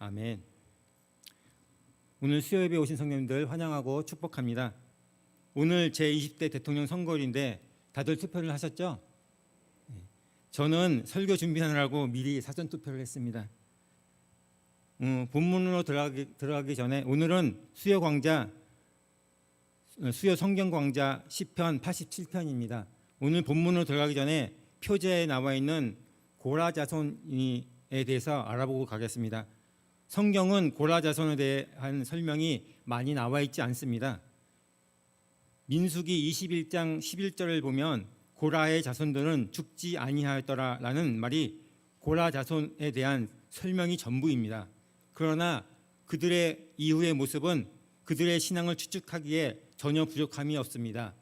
아멘. 오늘 수요예배 오신 성도님들 환영하고 축복합니다. 오늘 제20대 대통령 선거일인데 다들 투표를 하셨죠? 저는 설교 준비하느라고 미리 사전 투표를 했습니다. 본문으로 들어가기 전에 오늘은 수요 성경 광자 시편 87편입니다. 오늘 본문으로 들어가기 전에 표제에 나와 있는 고라 자손에 대해서 알아보고 가겠습니다. 성경은 고라 자손에 대한 설명이 많이 나와 있지 않습니다. 민수기 21장 11절을 보면 고라의 자손들은 죽지 아니하였더라라는 말이 고라 자손에 대한 설명이 전부입니다. 그러나 그들의 이후의 모습은 그들의 신앙을 추측하기에 전혀 부족함이 없습니다.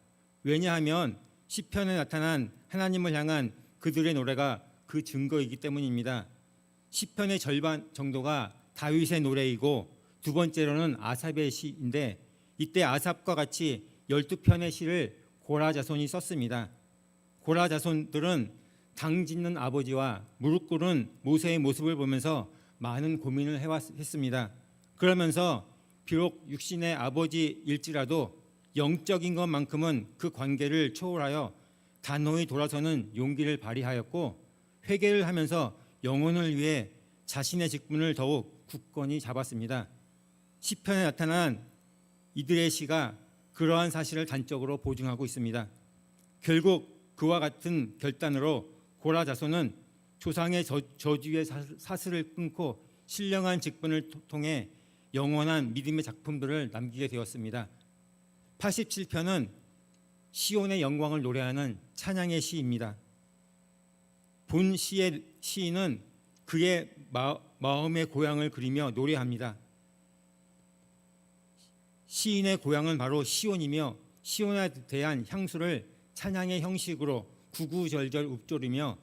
왜냐하면 시편에 나타난 하나님을 향한 그들의 노래가 그 증거이기 때문입니다. 시편의 절반 정도가 다윗의 노래이고 두 번째로는 아삽의 시인데 이때 아삽과 같이 12편의 시를 고라 자손이 썼습니다. 고라 자손들은 당 짓는 아버지와 무릎 꿇은 모세의 모습을 보면서 많은 고민을 했습니다. 그러면서 비록 육신의 아버지일지라도 영적인 것만큼은 그 관계를 초월하여 단호히 돌아서는 용기를 발휘하였고 회개를 하면서 영혼을 위해 자신의 직분을 더욱 굳건히 잡았습니다. 시편에 나타난 이들의 시가 그러한 사실을 단적으로 보증하고 있습니다. 결국 그와 같은 결단으로 고라 자손은 조상의 저주의 사슬을 끊고 신령한 직분을 통해 영원한 믿음의 작품들을 남기게 되었습니다. 87편은 시온의 영광을 노래하는 찬양의 시입니다. 본 시의 시인은 그의 마음의 고향을 그리며 노래합니다. 시인의 고향은 바로 시온이며 시온에 대한 향수를 찬양의 형식으로 구구절절 읊조리며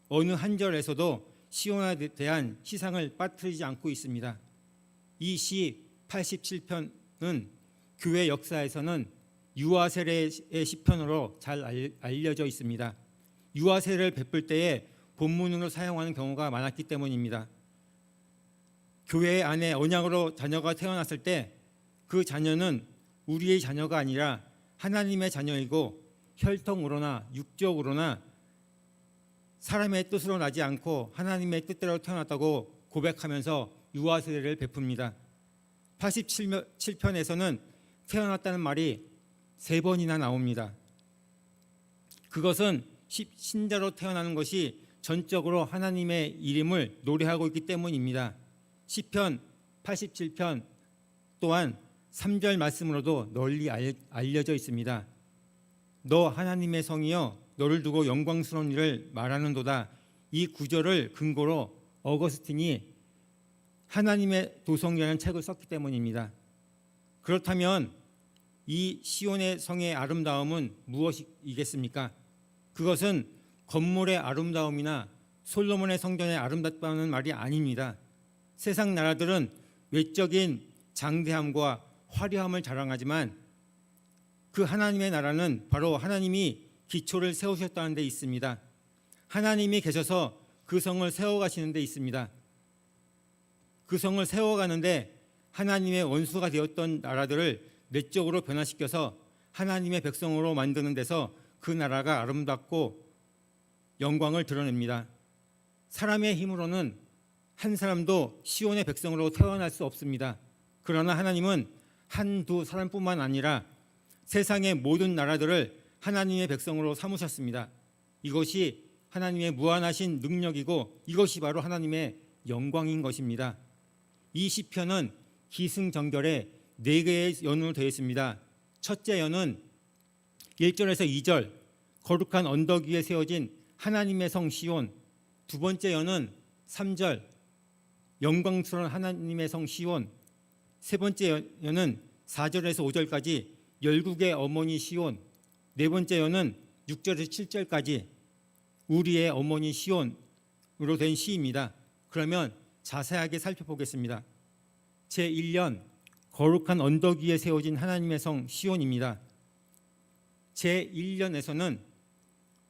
어느 한 절에서도 시온에 대한 시상을 빠뜨리지 않고 있습니다. 이 시 87편은 교회 역사에서는 유아세례의 시편으로 잘 알려져 있습니다. 유아세례를 베풀 때에 본문으로 사용하는 경우가 많았기 때문입니다. 교회 안에 언약으로 자녀가 태어났을 때 그 자녀는 우리의 자녀가 아니라 하나님의 자녀이고 혈통으로나 육적으로나 사람의 뜻으로 나지 않고 하나님의 뜻대로 태어났다고 고백하면서 유아세례를 베풉니다. 87편에서는 태어났다는 말이 3번이나 나옵니다. 그것은 신자로 태어나는 것이 전적으로 하나님의 이름을 노래하고 있기 때문입니다. 시편 87편 또한 3절 말씀으로도 널리 알려져 있습니다. 너 하나님의 성이여 너를 두고 영광스러운 일을 말하는도다. 이 구절을 근거로 어거스틴이 하나님의 도성이라는 책을 썼기 때문입니다. 그렇다면 이 시온의 성의 아름다움은 무엇이겠습니까? 그것은 건물의 아름다움이나 솔로몬의 성전의 아름답다는 말이 아닙니다. 세상 나라들은 외적인 장대함과 화려함을 자랑하지만 그 하나님의 나라는 바로 하나님이 기초를 세우셨다는 데 있습니다. 하나님이 계셔서 그 성을 세워가시는 데 있습니다. 그 성을 세워가는데 하나님의 원수가 되었던 나라들을 내적으로 변화시켜서 하나님의 백성으로 만드는 데서 그 나라가 아름답고 영광을 드러냅니다. 사람의 힘으로는 한 사람도 시온의 백성으로 태어날 수 없습니다. 그러나 하나님은 한두 사람뿐만 아니라 세상의 모든 나라들을 하나님의 백성으로 삼으셨습니다. 이것이 하나님의 무한하신 능력이고 이것이 바로 하나님의 영광인 것입니다. 이 시편은 기승전결에 4개의 연으로 되어 있습니다. 첫째 연은 1절에서 2절 거룩한 언덕 위에 세워진 하나님의 성 시온, 두 번째 연은 3절 영광스러운 하나님의 성 시온, 세 번째 연은 4절에서 5절까지 열국의 어머니 시온, 네 번째 연은 6절에서 7절까지 우리의 어머니 시온으로 된 시입니다. 그러면 자세하게 살펴보겠습니다. 제1년 거룩한 언덕 위에 세워진 하나님의 성 시온입니다. 제1년에서는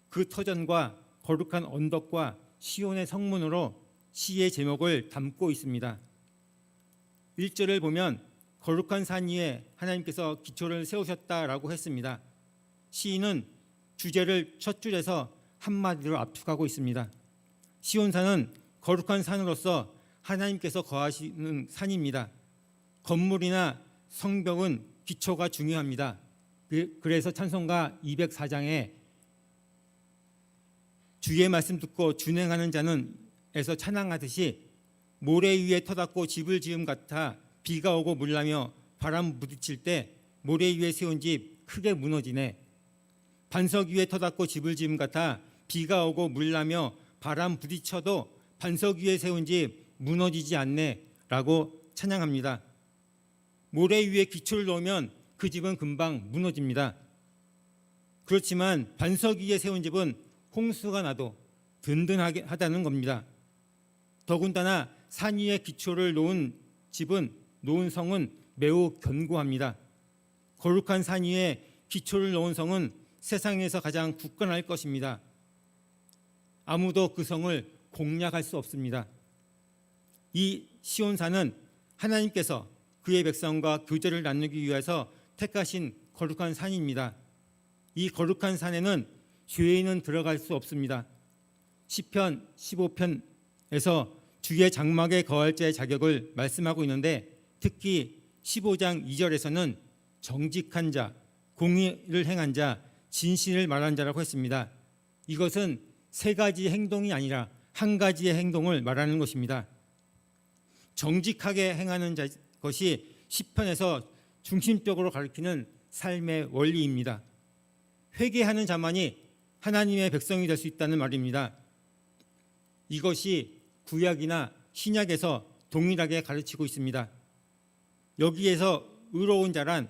그 터전과 거룩한 언덕과 시온의 성문으로 시의 제목을 담고 있습니다. 1절을 보면 거룩한 산 위에 하나님께서 기초를 세우셨다라고 했습니다. 시인은 주제를 첫 줄에서 한마디로 압축하고 있습니다. 시온산은 거룩한 산으로서 하나님께서 거하시는 산입니다. 건물이나 성벽은 기초가 중요합니다. 그래서 찬송가 204장에 주의 말씀 듣고 준행하는 자는 에서 찬양하듯이 모래 위에 터닫고 집을 지음 같아 비가 오고 물나며 바람 부딪힐 때 모래 위에 세운 집 크게 무너지네. 반석 위에 터닫고 집을 지음 같아 비가 오고 물나며 바람 부딪혀도 반석 위에 세운 집 무너지지 않네 라고 찬양합니다. 모래 위에 기초를 놓으면 그 집은 금방 무너집니다. 그렇지만 반석 위에 세운 집은 홍수가 나도 든든하게 하다는 겁니다. 더군다나 산 위에 기초를 놓은 집은 놓은 성은 매우 견고합니다. 거룩한 산 위에 기초를 놓은 성은 세상에서 가장 굳건할 것입니다. 아무도 그 성을 공략할 수 없습니다. 이 시온산은 하나님께서 그의 백성과 교제를 나누기 위해서 택하신 거룩한 산입니다. 이 거룩한 산에는 죄인은 들어갈 수 없습니다. 시편 15편에서 주의 장막에 거할 자의 자격을 말씀하고 있는데 특히 15장 2절에서는 정직한 자, 공의를 행한 자, 진실을 말한 자라고 했습니다. 이것은 세 가지 행동이 아니라 한 가지의 행동을 말하는 것입니다. 정직하게 행하는 것이 시편에서 중심적으로 가리키는 삶의 원리입니다. 회개하는 자만이 하나님의 백성이 될 수 있다는 말입니다. 이것이 구약이나 신약에서 동일하게 가르치고 있습니다. 여기에서 의로운 자란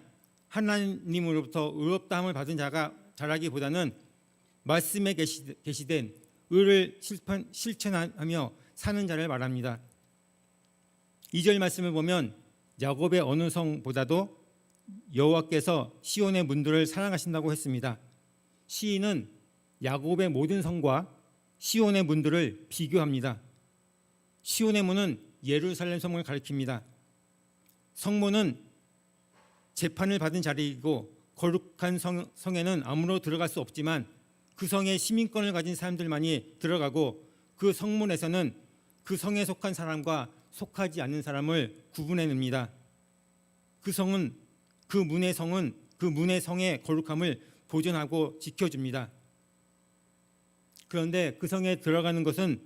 하나님으로부터 의롭다함을 받은 자라기보다는 말씀에 계시된 의를 실천하며 사는 자를 말합니다. 2절 말씀을 보면 야곱의 어느 성보다도 여호와께서 시온의 문들을 사랑하신다고 했습니다. 시인은 야곱의 모든 성과 시온의 문들을 비교합니다. 시온의 문은 예루살렘 성을 가리킵니다. 성문은 재판을 받은 자리이고 거룩한 성에는 아무로 들어갈 수 없지만 그 성에 시민권을 가진 사람들만이 들어가고 그 성문에서는 그 성에 속한 사람과 속하지 않는 사람을 구분해냅니다. 그 문의 성의 거룩함을 보존하고 지켜줍니다. 그런데 그 성에 들어가는 것은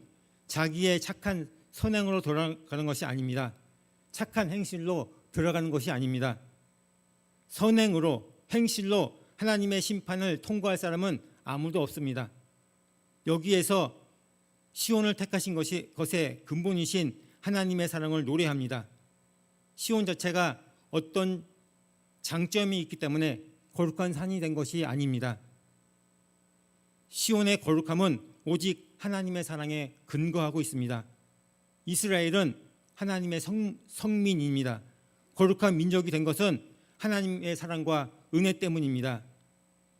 자기의 착한 선행으로 들어가는 것이 아닙니다. 착한 행실로 들어가는 것이 아닙니다. 선행으로 행실로 하나님의 심판을 통과할 사람은 아무도 없습니다. 여기에서 시온을 택하신 것의 근본이신 하나님의 사랑을 노래합니다. 시온 자체가 어떤 장점이 있기 때문에 거룩한 산이 된 것이 아닙니다. 시온의 거룩함은 오직 하나님의 사랑에 근거하고 있습니다. 이스라엘은 하나님의 성민입니다. 거룩한 민족이 된 것은 하나님의 사랑과 은혜 때문입니다.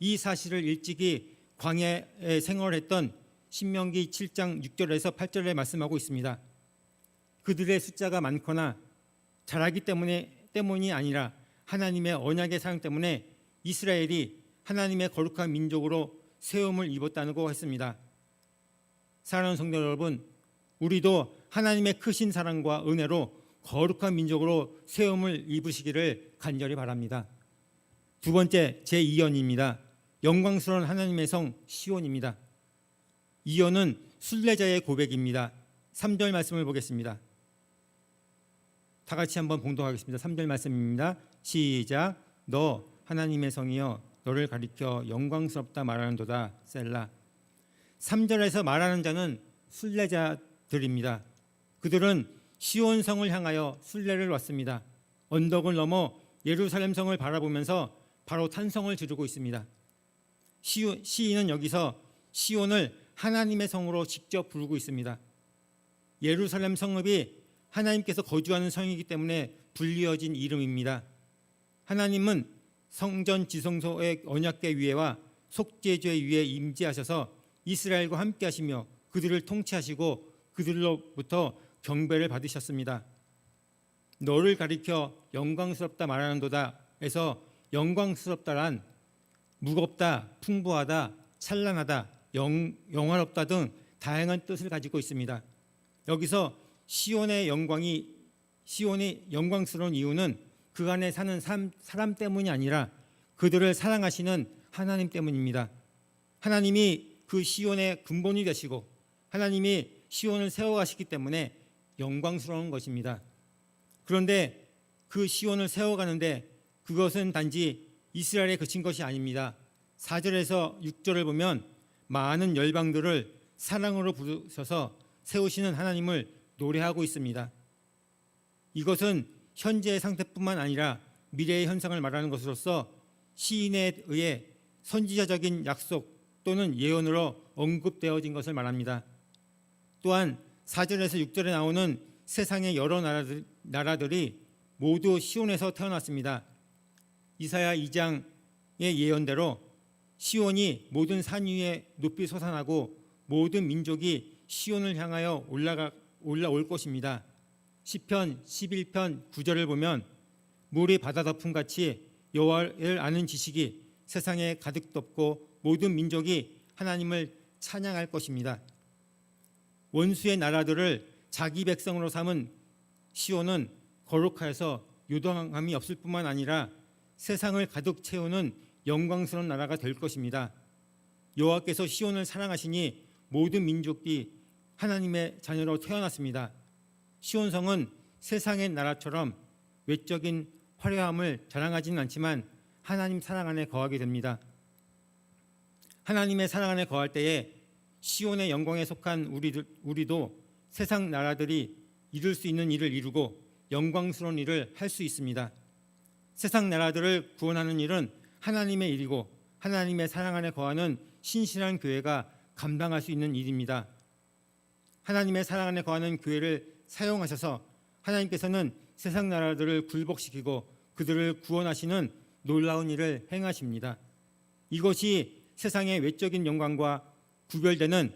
이 사실을 일찍이 광야에 생활했던 신명기 7장 6절에서 8절에 말씀하고 있습니다. 그들의 숫자가 많거나 잘하기 때문이 아니라 하나님의 언약의 사랑 때문에 이스라엘이 하나님의 거룩한 민족으로 세움을 입었다고 했습니다. 사랑하는 성도 여러분, 우리도 하나님의 크신 사랑과 은혜로 거룩한 민족으로 세움을 입으시기를 간절히 바랍니다. 두 번째, 제2연입니다. 영광스러운 하나님의 성 시온입니다. 2연은 순례자의 고백입니다. 3절 말씀을 보겠습니다. 다 같이 한번 봉독하겠습니다. 3절 말씀입니다. 시작. 너 하나님의 성이여 너를 가리켜 영광스럽다 말하는도다. 셀라. 3절에서 말하는 자는 순례자들입니다. 그들은 시온 성을 향하여 순례를 왔습니다. 언덕을 넘어 예루살렘 성을 바라보면서 바로 탄성을 지르고 있습니다. 시인은 여기서 시온을 하나님의 성으로 직접 부르고 있습니다. 예루살렘 성읍이 하나님께서 거주하는 성이기 때문에 불리어진 이름입니다. 하나님은 성전 지성소의 언약궤 위에와 속죄제 위에 임재하셔서 이스라엘과 함께 하시며 그들을 통치하시고 그들로부터 경배를 받으셨습니다. 너를 가리켜 영광스럽다 말하는도다 에서 영광스럽다란 무겁다, 풍부하다, 찬란하다, 영화롭다 등 다양한 뜻을 가지고 있습니다. 여기서 시온의 영광스러운 이유는 그 안에 사는 사람 때문이 아니라 그들을 사랑하시는 하나님 때문입니다. 하나님이 그 시온의 근본이 되시고 하나님이 시온을 세워가시기 때문에 영광스러운 것입니다. 그런데 그 시온을 세워가는데 그것은 단지 이스라엘에 그친 것이 아닙니다. 4절에서 6절을 보면 많은 열방들을 사랑으로 부르셔서 세우시는 하나님을 노래하고 있습니다. 이것은 현재의 상태뿐만 아니라 미래의 현상을 말하는 것으로서 시인에 의해 선지자적인 약속 또는 예언으로 언급되어진 것을 말합니다. 또한 4절에서 6절에 나오는 세상의 여러 나라들이 모두 시온에서 태어났습니다. 이사야 2장의 예언대로 시온이 모든 산 위에 높이 솟아나고 모든 민족이 시온을 향하여 올라올 것입니다. 시편 11편 9절을 보면 물이 바다 덮음 같이 여호와를 아는 지식이 세상에 가득 덮고 모든 민족이 하나님을 찬양할 것입니다. 원수의 나라들을 자기 백성으로 삼은 시온은 거룩하여서 요동함이 없을 뿐만 아니라 세상을 가득 채우는 영광스러운 나라가 될 것입니다. 여호와께서 시온을 사랑하시니 모든 민족이 하나님의 자녀로 태어났습니다. 시온성은 세상의 나라처럼 외적인 화려함을 자랑하지는 않지만 하나님 사랑 안에 거하게 됩니다. 하나님의 사랑 안에 거할 때에 시온의 영광에 속한 우리도 세상 나라들이 이룰 수 있는 일을 이루고 영광스러운 일을 할 수 있습니다. 세상 나라들을 구원하는 일은 하나님의 일이고 하나님의 사랑 안에 거하는 신실한 교회가 감당할 수 있는 일입니다. 하나님의 사랑 안에 거하는 교회를 사용하셔서 하나님께서는 세상 나라들을 굴복시키고 그들을 구원하시는 놀라운 일을 행하십니다. 이것이 세상의 외적인 영광과 구별되는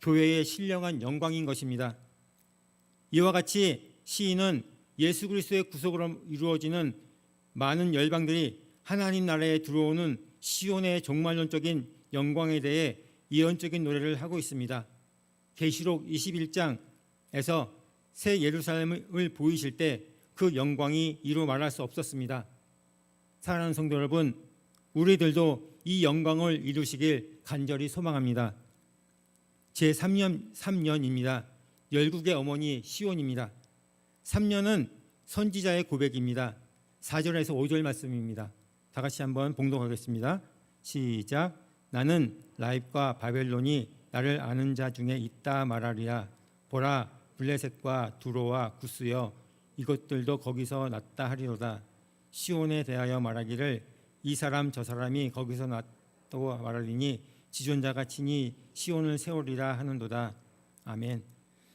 교회의 신령한 영광인 것입니다. 이와 같이 시인은 예수 그리스도의 구속으로 이루어지는 많은 열방들이 하나님 나라에 들어오는 시온의 종말론적인 영광에 대해 예언적인 노래를 하고 있습니다. 계시록 21장에서 새 예루살렘을 보이실 때 그 영광이 이루 말할 수 없었습니다. 사랑하는 성도 여러분, 우리들도 이 영광을 이루시길 간절히 소망합니다. 제 3년입니다. 열국의 어머니 시온입니다. 3년은 선지자의 고백입니다. 4절에서 5절 말씀입니다. 다 같이 한번 봉독하겠습니다. 시작. 나는 라입과 바벨론이 나를 아는 자 중에 있다 말하리라. 보라, 블레셋과 두로와 구스여, 이것들도 거기서 났다 하리로다. 시온에 대하여 말하기를 이 사람 저 사람이 거기서 났다고 말하리니 지존자가 친히 시온을 세우리라 하는도다. 아멘.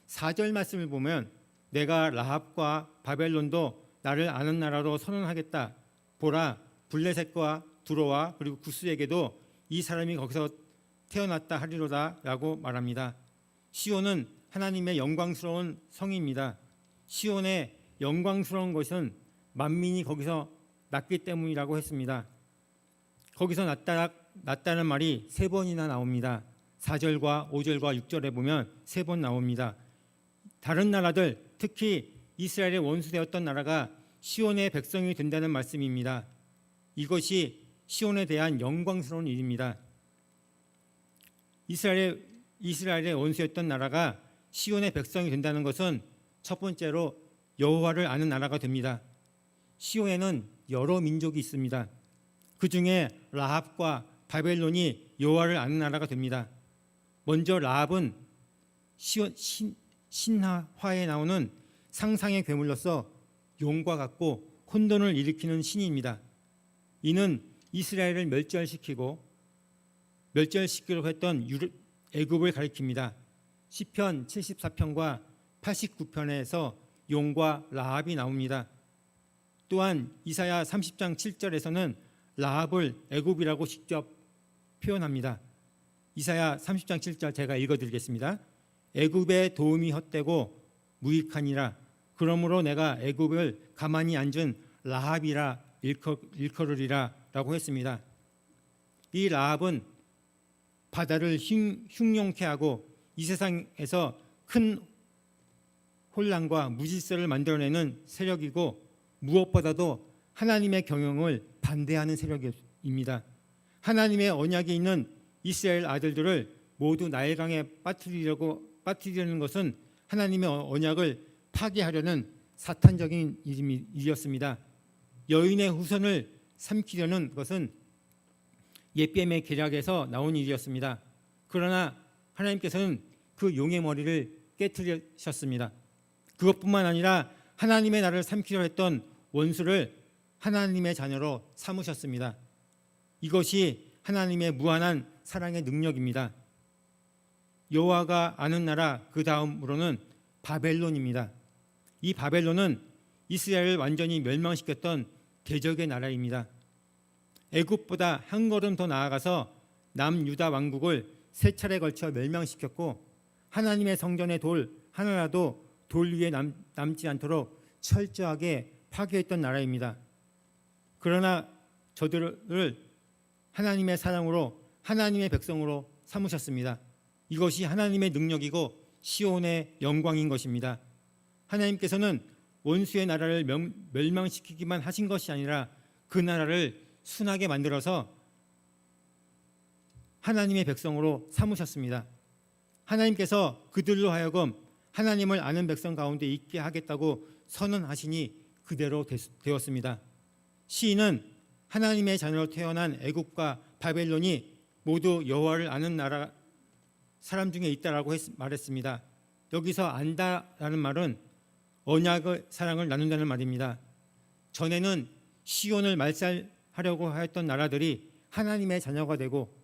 4절 말씀을 보면 내가 라합과 바벨론도 나를 아는 나라로 선언하겠다. 보라, 블레셋과 두로와 그리고 구스에게도 이 사람이 거기서 태어났다 하리로다 라고 말합니다. 시온은 하나님의 영광스러운 성입니다. 시온의 영광스러운 것은 만민이 거기서 났기 때문이라고 했습니다. 거기서 났다는 말이 3번이나 나옵니다. 4절과 5절과 6절에 보면 3번 나옵니다. 다른 나라들, 특히 이스라엘의 원수되었던 나라가 시온의 백성이 된다는 말씀입니다. 이것이 시온에 대한 영광스러운 일입니다. 이스라엘의 원수였던 나라가 시온의 백성이 된다는 것은 첫 번째로 여호와를 아는 나라가 됩니다. 시온에는 여러 민족이 있습니다. 그 중에 라합과 바벨론이 여호와를 아는 나라가 됩니다. 먼저 라합은 신화에 나오는 상상의 괴물로서 용과 같고 혼돈을 일으키는 신입니다. 이는 이스라엘을 멸절시키려고 했던 애굽을 가리킵니다. 시편 74편과 89편에서 용과 라합이 나옵니다. 또한 이사야 30장 7절에서는 라합을 애굽이라고 직접 표현합니다. 이사야 30장 7절 제가 읽어드리겠습니다. 애굽의 도움이 헛되고 무익하니라. 그러므로 내가 애굽을 가만히 앉은 라합이라 일컬으리라라고 했습니다. 이 라합은 바다를 흉룡케 하고 이 세상에서 큰 혼란과 무질서를 만들어내는 세력이고, 무엇보다도 하나님의 경영을 반대하는 세력입니다. 하나님의 언약이 있는 이스라엘 아들들을 모두 나일강에 빠뜨리려는 것은 하나님의 언약을 파괴하려는 사탄적인 일이었습니다. 여인의 후손을 삼키려는 것은 옛뱀의 계략에서 나온 일이었습니다. 그러나 하나님께서는 그 용의 머리를 깨뜨리셨습니다. 그것뿐만 아니라 하나님의 나라를 삼키려 했던 원수를 하나님의 자녀로 삼으셨습니다. 이것이 하나님의 무한한 사랑의 능력입니다. 여호와가 아는 나라 그 다음으로는 바벨론입니다. 이 바벨론은 이스라엘을 완전히 멸망시켰던 대적의 나라입니다. 애굽보다 한 걸음 더 나아가서 남유다 왕국을 세 차례 걸쳐 멸망시켰고, 하나님의 성전의 돌 하나라도 돌 위에 남지 않도록 철저하게 파괴했던 나라입니다. 그러나 저들을 하나님의 사랑으로 하나님의 백성으로 삼으셨습니다. 이것이 하나님의 능력이고 시온의 영광인 것입니다. 하나님께서는 원수의 나라를 멸망시키기만 하신 것이 아니라 그 나라를 순하게 만들어서 하나님의 백성으로 삼으셨습니다. 하나님께서 그들로 하여금 하나님을 아는 백성 가운데 있게 하겠다고 선언하시니 그대로 되었습니다. 시인은 하나님의 자녀로 태어난 애굽과 바벨론이 모두 여호와를 아는 나라 사람 중에 있다라고 말했습니다. 여기서 안다라는 말은 언약의 사랑을 나눈다는 말입니다. 전에는 시온을 말살하려고 하였던 나라들이 하나님의 자녀가 되고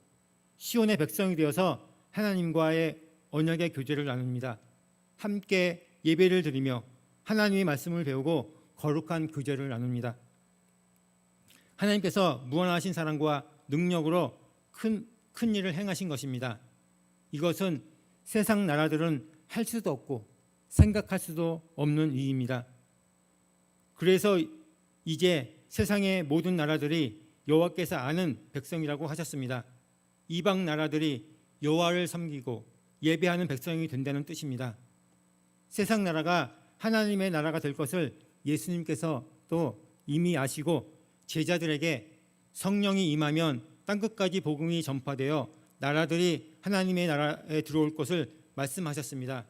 시온의 백성이 되어서 하나님과의 언약의 교제를 나눕니다. 함께 예배를 드리며 하나님의 말씀을 배우고 거룩한 교제를 나눕니다. 하나님께서 무한하신 사랑과 능력으로 큰 일을 행하신 것입니다. 이것은 세상 나라들은 할 수도 없고 생각할 수도 없는 일입니다. 그래서 이제 세상의 모든 나라들이 여호와께서 아는 백성이라고 하셨습니다. 이방 나라들이 여호와를 섬기고 예배하는 백성이 된다는 뜻입니다. 세상 나라가 하나님의 나라가 될 것을 예수님께서도 이미 아시고 제자들에게 성령이 임하면 땅끝까지 복음이 전파되어 나라들이 하나님의 나라에 들어올 것을 말씀하셨습니다.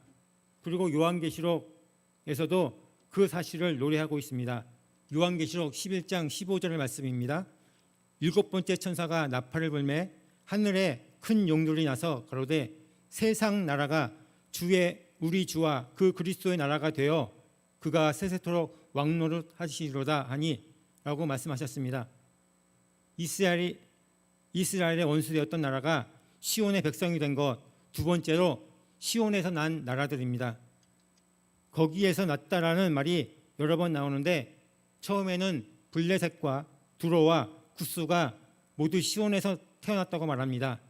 그리고 요한계시록에서도 그 사실을 노래하고 있습니다. 요한계시록 11장 15절의 말씀입니다. 일곱 번째 천사가 나팔을 불매 하늘에 큰 용들이 나서 가로되 세상 나라가 우리 주와 그 그리스도의 나라가 되어 그가 세세토록 왕노릇 하시리로다 하니 라고 말씀하셨습니다. 이스라엘의 원수되었던 나라가 시온의 백성이 된 것, 두 번째로 시온에서 난 나라들입니다. 거기에서 났다라는 말이 여러 번 나오는데 처음에는 블레셋과 두로와 구스가 모두 시온에서 태어났다고 말합니다.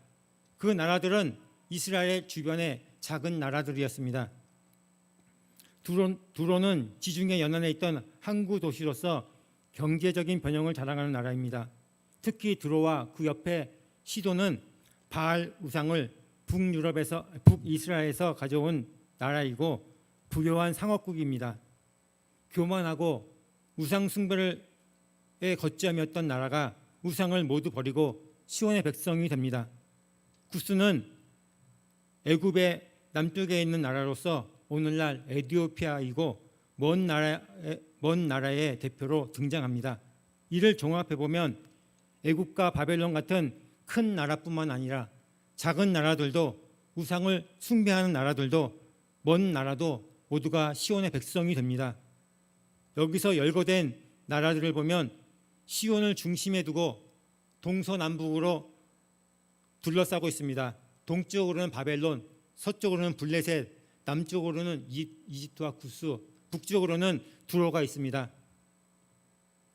그 나라들은 이스라엘 주변의 작은 나라들이었습니다. 두로는 지중해 연안에 있던 항구 도시로서 경제적인 번영을 자랑하는 나라입니다. 특히 두로와 그 옆에 시도는 바알 우상을 북이스라엘에서 가져온 나라이고 부유한 상업국입니다. 교만하고 우상 숭배의 거점이었던 나라가 우상을 모두 버리고 시온의 백성이 됩니다. 구스는 애굽의 남쪽에 있는 나라로서 오늘날 에티오피아이고 먼 나라의 대표로 등장합니다. 이를 종합해 보면 애굽과 바벨론 같은 큰 나라뿐만 아니라 작은 나라들도 우상을 숭배하는 나라들도 먼 나라도 모두가 시온의 백성이 됩니다. 여기서 열거된 나라들을 보면 시온을 중심에 두고 동서남북으로 둘러싸고 있습니다. 동쪽으로는 바벨론, 서쪽으로는 블레셋, 남쪽으로는 이집트와 구스, 북쪽으로는 두로가 있습니다.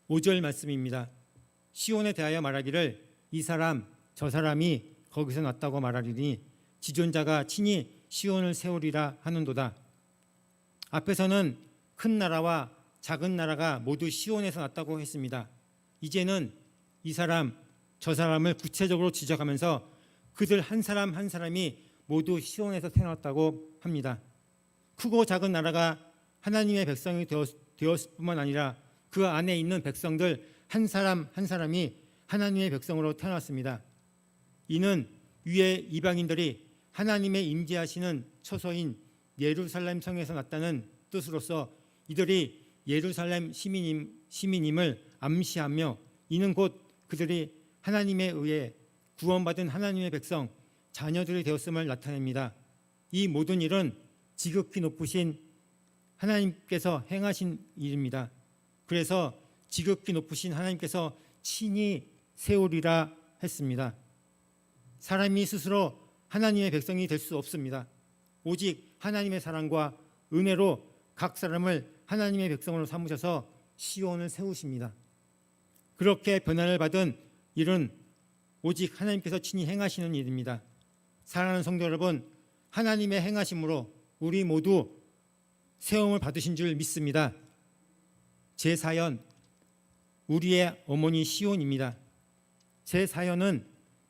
5절 말씀입니다. 시온에 대하여 말하기를 이 사람 저 사람이 거기서 났다고 말하리니 지존자가 친히 시온을 세우리라 하는도다. 앞에서는 큰 나라와 작은 나라가 모두 시온에서 났다고 했습니다. 이제는 이 사람 저 사람을 구체적으로 지적하면서 그들 한 사람 한 사람이 모두 시온에서 태어났다고 합니다. 크고 작은 나라가 하나님의 백성이 되었을 뿐만 아니라 그 안에 있는 백성들 한 사람 한 사람이 하나님의 백성으로 태어났습니다. 이는 위에 이방인들이 하나님의 임재하시는 처소인 예루살렘 성에서 났다는 뜻으로서 이들이 예루살렘 시민임을 암시하며 이는 곧 그들이 하나님에 의해 구원받은 하나님의 백성 자녀들이 되었음을 나타냅니다. 이 모든 일은 지극히 높으신 하나님께서 행하신 일입니다. 그래서 지극히 높으신 하나님께서 친히 세우리라 했습니다. 사람이 스스로 하나님의 백성이 될 수 없습니다. 오직 하나님의 사랑과 은혜로 각 사람을 하나님의 백성으로 삼으셔서 시온을 세우십니다. 그렇게 변화를 받은 일은 오직 하나님께서 친히 행하시는 일입니다. 사랑하는 성도 여러분, 하나님의 행하심으로 우리 모두 세움을 받으신 줄 믿습니다. 제 사연, 우리의 어머니 시온입니다. 제 사연은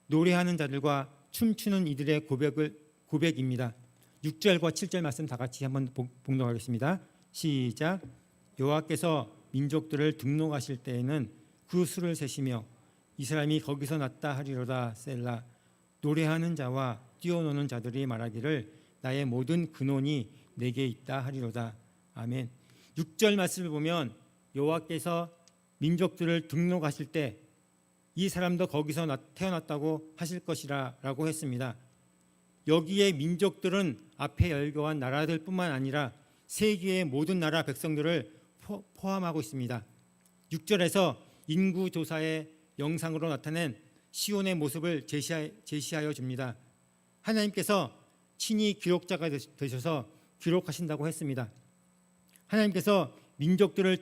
노래하는 자들과 춤추는 이들의 고백입니다. 6절과 7절 말씀 다 같이 한번 봉독하겠습니다. 시작. 여호와께서 민족들을 등록하실 때에는 그 수를 세시며 이 사람이 거기서 났다 하리로다 셀라. 노래하는 자와 뛰어노는 자들이 말하기를 나의 모든 근원이 내게 있다 하리로다. 아멘. 6절 말씀을 보면 여호와께서 민족들을 등록하실 때 이 사람도 거기서 태어났다고 하실 것이라 라고 했습니다. 여기에 민족들은 앞에 열거한 나라들 뿐만 아니라 세계의 모든 나라 백성들을 포함하고 있습니다. 6절에서 인구조사의 영상으로 나타낸 시온의 모습을 제시하여 줍니다. 하나님께서 친히 기록자가 되셔서 기록하신다고 했습니다. 하나님께서 민족들을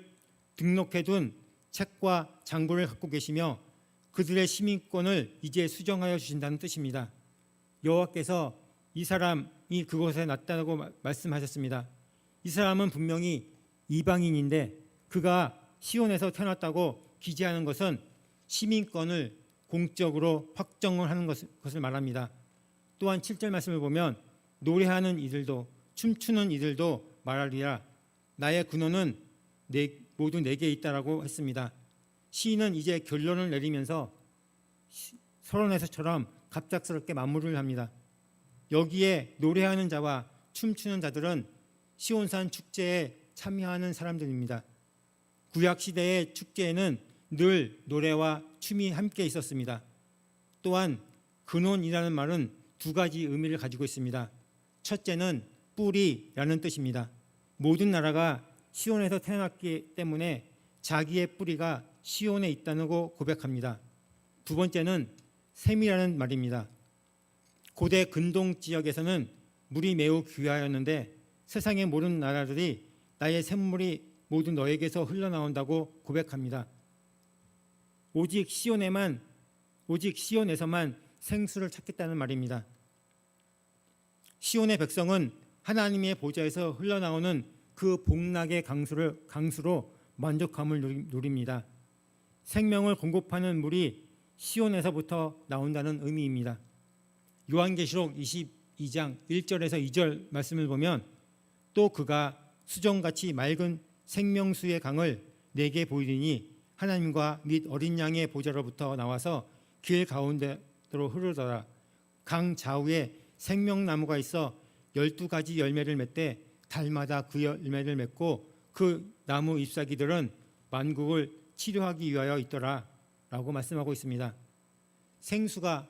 등록해둔 책과 장부를 갖고 계시며 그들의 시민권을 이제 수정하여 주신다는 뜻입니다. 여호와께서 이 사람이 그곳에 났다고 말씀하셨습니다. 이 사람은 분명히 이방인인데 그가 시온에서 태어났다고 기재하는 것은 시민권을 공적으로 확정을 하는 것을 말합니다. 또한 7절 말씀을 보면 노래하는 이들도 춤추는 이들도 말하리라. 나의 근원은 모두 내게 있다라고 했습니다. 시인은 이제 결론을 내리면서 서론에서처럼 갑작스럽게 마무리를 합니다. 여기에 노래하는 자와 춤추는 자들은 시온산 축제에 참여하는 사람들입니다. 구약시대의 축제에는 늘 노래와 춤이 함께 있었습니다. 또한 근원이라는 말은 두 가지 의미를 가지고 있습니다. 첫째는 뿌리라는 뜻입니다. 모든 나라가 시온에서 태어났기 때문에 자기의 뿌리가 시온에 있다고 고백합니다. 두 번째는 샘이라는 말입니다. 고대 근동 지역에서는 물이 매우 귀하였는데 세상의 모든 나라들이 나의 샘물이 모두 너에게서 흘러나온다고 고백합니다. 오직 시온에서만 생수를 찾겠다는 말입니다. 시온의 백성은 하나님의 보좌에서 흘러나오는 그 복락의 강수로 만족함을 누립니다. 생명을 공급하는 물이 시온에서부터 나온다는 의미입니다. 요한계시록 22장 1절에서 2절 말씀을 보면 또 그가 수정같이 맑은 생명수의 강을 내게 보이리니 하나님과 및 어린 양의 보좌로부터 나와서 길 가운데로 흐르더라. 강 좌우에 생명나무가 있어 12가지 열매를 맺되 달마다 그 열매를 맺고 그 나무 잎사귀들은 만국을 치료하기 위하여 있더라 라고 말씀하고 있습니다. 생수가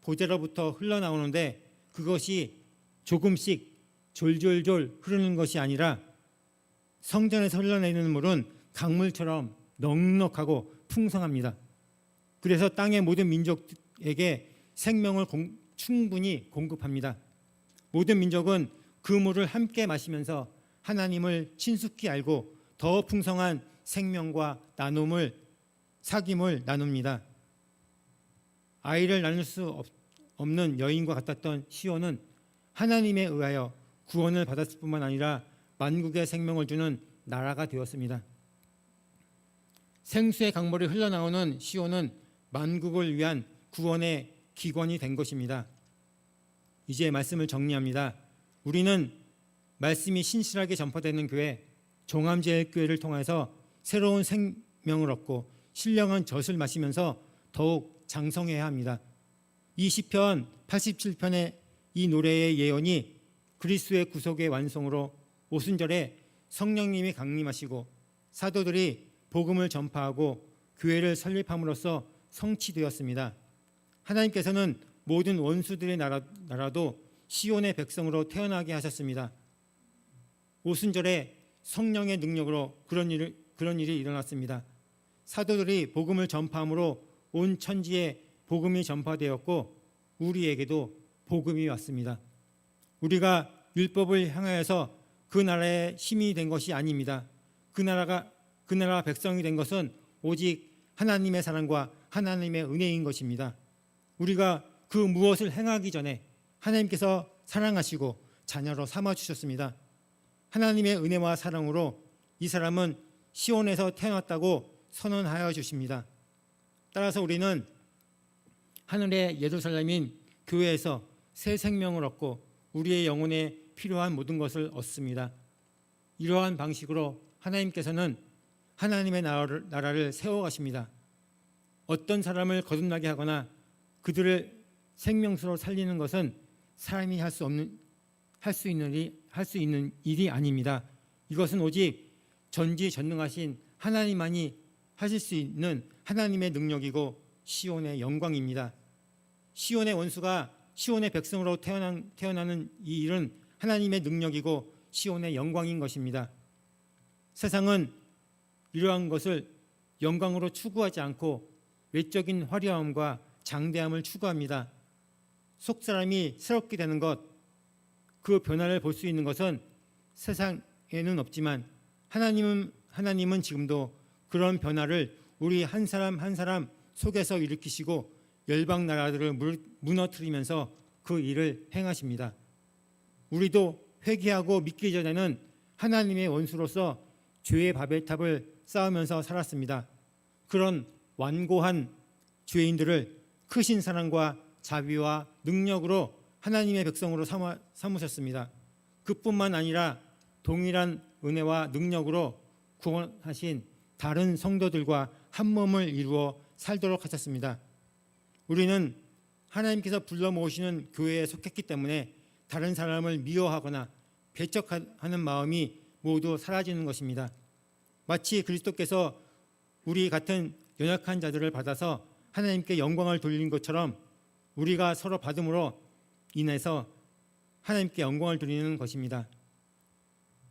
보좌로부터 흘러나오는데 그것이 조금씩 졸졸졸 흐르는 것이 아니라 성전에서 흘러내리는 물은 강물처럼 넉넉하고 풍성합니다. 그래서 땅의 모든 민족에게 생명을 충분히 공급합니다. 모든 민족은 그 물을 함께 마시면서 하나님을 친숙히 알고 더 풍성한 생명과 사귐을 나눕니다. 아이를 나눌 수 없는 여인과 같았던 시온은 하나님에 의하여 구원을 받았을 뿐만 아니라 만국의 생명을 주는 나라가 되었습니다. 생수의 강물이 흘러나오는 시온은 만국을 위한 구원의 기관이 된 것입니다. 이제 말씀을 정리합니다. 우리는 말씀이 신실하게 전파되는 교회, 종암제일교회를 통해서 새로운 생명을 얻고 신령한 젖을 마시면서 더욱 장성해야 합니다. 이 시편 87편의 이 노래의 예언이 그리스도의 구속의 완성으로 오순절에 성령님이 강림하시고 사도들이 복음을 전파하고 교회를 설립함으로써 성취되었습니다. 하나님께서는 모든 원수들의 나라도 시온의 백성으로 태어나게 하셨습니다. 오순절에 성령의 능력으로 그런 일이 일어났습니다. 사도들이 복음을 전파함으로 온 천지에 복음이 전파되었고 우리에게도 복음이 왔습니다. 우리가 율법을 향하여서 그 나라의 시민이 된 것이 아닙니다. 그 나라 백성이 된 것은 오직 하나님의 사랑과 하나님의 은혜인 것입니다. 우리가 그 무엇을 행하기 전에 하나님께서 사랑하시고 자녀로 삼아 주셨습니다. 하나님의 은혜와 사랑으로 이 사람은 시온에서 태어났다고 선언하여 주십니다. 따라서 우리는 하늘의 예루살렘인 교회에서 새 생명을 얻고 우리의 영혼에 필요한 모든 것을 얻습니다. 이러한 방식으로 하나님께서는 하나님의 나라를 세워가십니다. 어떤 사람을 거듭나게 하거나 그들을 생명수로 살리는 것은 사람이 할 수 있는 일이 아닙니다. 이것은 오직 전지전능하신 하나님만이 하실 수 있는 하나님의 능력이고 시온의 영광입니다. 시온의 원수가 시온의 백성으로 태어나는 이 일은 하나님의 능력이고 시온의 영광인 것입니다. 세상은 이러한 것을 영광으로 추구하지 않고 외적인 화려함과 장대함을 추구합니다. 속사람이 새롭게 되는 것, 그 변화를 볼 수 있는 것은 세상에는 없지만 하나님은 지금도 그런 변화를 우리 한 사람 한 사람 속에서 일으키시고 열방 나라들을 무너뜨리면서 그 일을 행하십니다. 우리도 회개하고 믿기 전에는 하나님의 원수로서 죄의 바벨탑을 쌓으면서 살았습니다. 그런 완고한 죄인들을 크신 사랑과 자비와 능력으로 하나님의 백성으로 삼으셨습니다. 그뿐만 아니라 동일한 은혜와 능력으로 구원하신 다른 성도들과 한 몸을 이루어 살도록 하셨습니다. 우리는 하나님께서 불러 모으시는 교회에 속했기 때문에 다른 사람을 미워하거나 배척하는 마음이 모두 사라지는 것입니다. 마치 그리스도께서 우리 같은 연약한 자들을 받아서 하나님께 영광을 돌린 것처럼 우리가 서로 받음으로 인해서 하나님께 영광을 돌리는 것입니다.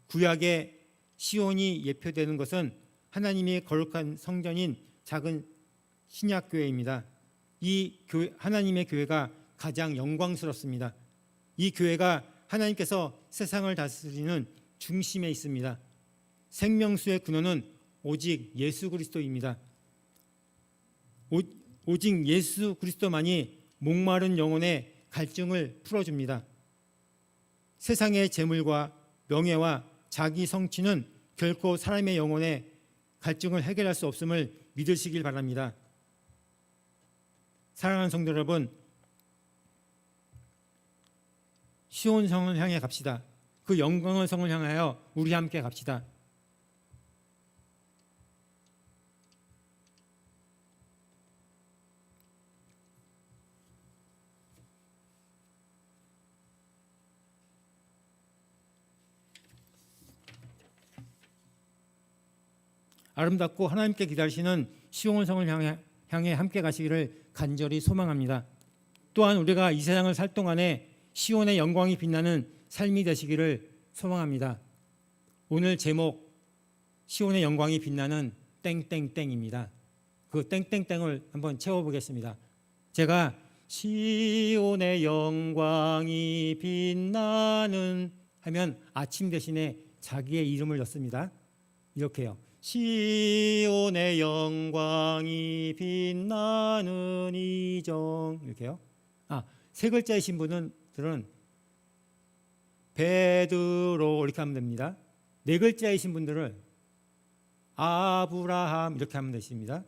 구약의 시온이 예표되는 것은 하나님의 거룩한 성전인 작은 신약교회입니다. 이 하나님의 교회가 가장 영광스럽습니다. 이 교회가 하나님께서 세상을 다스리는 중심에 있습니다. 생명수의 근원은 오직 예수 그리스도입니다. 오직 예수 그리스도만이 목마른 영혼의 갈증을 풀어줍니다. 세상의 재물과 명예와 자기 성취는 결코 사람의 영혼의 갈증을 해결할 수 없음을 믿으시길 바랍니다. 사랑하는 성도 여러분, 시온 성을 향해 갑시다. 그 영광의 성을 향하여 우리 함께 갑시다. 아름답고 하나님께 기다리시는 시온 성을 향해 함께 가시기를 간절히 소망합니다. 또한 우리가 이 세상을 살 동안에 시온의 영광이 빛나는 삶이 되시기를 소망합니다. 오늘 제목 시온의 영광이 빛나는 땡땡땡입니다. 그 땡땡땡을 한번 채워보겠습니다. 제가 시온의 영광이 빛나는 하면 아침 대신에 자기의 이름을 넣습니다. 이렇게요. 시온의 영광이 빛나는 이정 이렇게요. 세 글자이신 분들은 베드로 이렇게 하면 됩니다. 네 글자이신 분들을 아브라함 이렇게 하면 되십니다.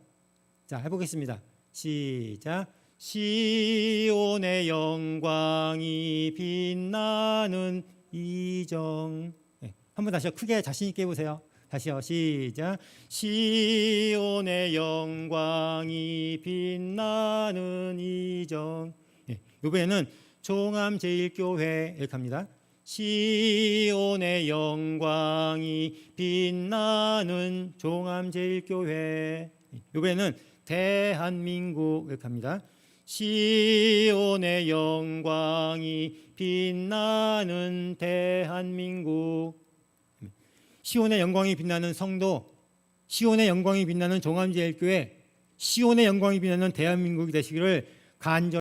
자, 해보겠습니다. 시작. 시온의 영광이 빛나는 이정. 네, 한번 다시요. 크게 자신 있게 해보세요. 다시요. 시작. 시온의 영광이 빛나는 이정. 네, 이번에는 종암제일교회 이렇게 합니다. 시온의 영광이 빛나는 종암제일교회. 이번에는 대한민국 이렇게 합니다. 시온의 영광이 빛나는 대한민국. 시온의 영광이 빛나는 성도, 시온의 영광이 빛나는 종암제일교회, 시온의 영광이 빛나는 대한민국이 되시기를 간절히